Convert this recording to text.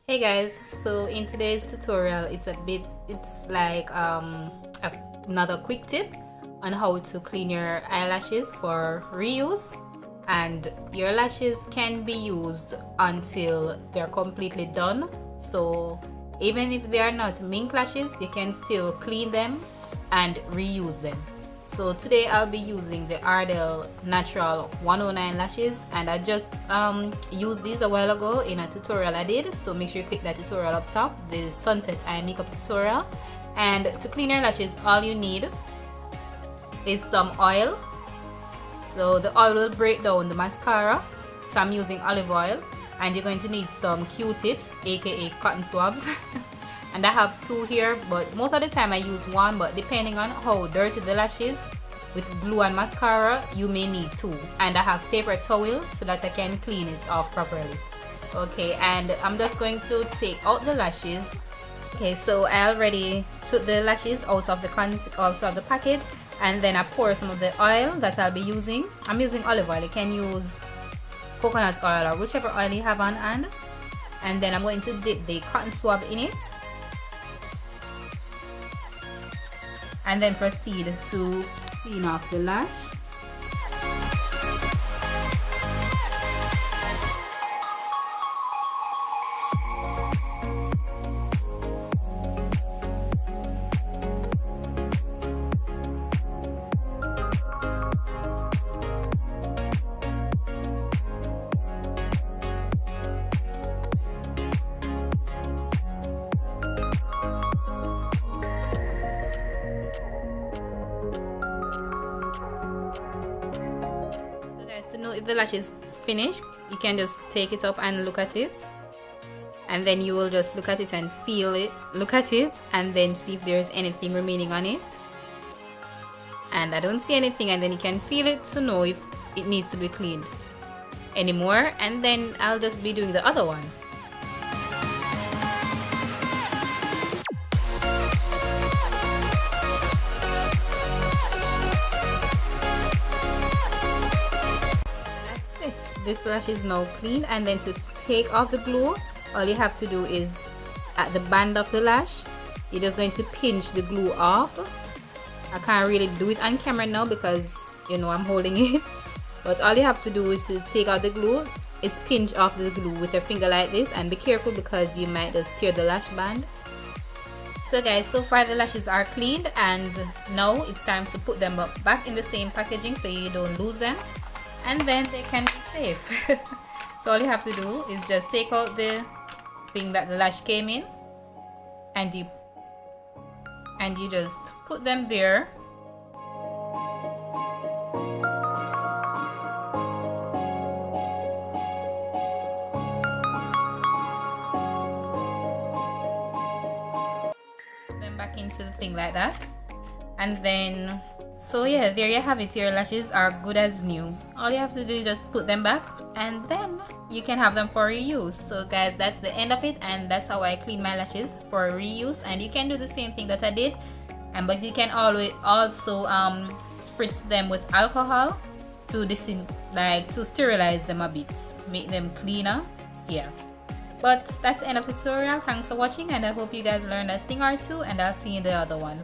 Hey guys, so in today's tutorial it's like another quick tip on how to clean your eyelashes for reuse, and your lashes can be used until they're completely done. So even if they are not mink lashes, you can still clean them and reuse them. So today I'll be using the Ardell Natural 109 lashes, and I just used these a while ago in a tutorial I did, so make sure you click that tutorial up top, the sunset eye makeup tutorial. And to clean your lashes, all you need is some oil. So the oil will break down the mascara, so I'm using olive oil, and you're going to need some Q-tips, aka cotton swabs. And I have two here, but most of the time I use one, but depending on how dirty the lash is with glue and mascara, you may need two. And I have paper towel so that I can clean it off properly. Okay, and I'm just going to take out the lashes. Okay, so I already took the lashes out of the packet, and then I pour some of the oil that I'll be using. I'm using olive oil. You can use coconut oil or whichever oil you have on hand. And then I'm going to dip the cotton swab in it, and then proceed to clean off the lash. To know if the lash is finished, you can just take it up and look at it, and then you will just look at it and feel it, look at it, and then see if there is anything remaining on it. And I don't see anything, and then you can feel it to know if it needs to be cleaned anymore, and then I'll just be doing the other one. This lash is now clean, and then to take off the glue, all you have to do is at the band of the lash, you're just going to pinch the glue off. I can't really do it on camera now because you know I'm holding it, but all you have to do is to take out the glue, is pinch off the glue with your finger like this, and be careful because you might just tear the lash band. So guys, so far the lashes are cleaned, and now it's time to put them back in the same packaging so you don't lose them, and then they can be safe. So all you have to do is just take out the thing that the lash came in, and you just put them there. Put them back into the thing like that, and then so yeah, there you have it. Your lashes are good as new. All you have to do is just put them back, and then you can have them for reuse. So guys, that's the end of it, and that's how I clean my lashes for reuse. And you can do the same thing that I did, but you can always also spritz them with alcohol to to sterilize them a bit, make them cleaner. Yeah, but that's the end of the tutorial. Thanks for watching, and I hope you guys learned a thing or two, and I'll see you in the other one.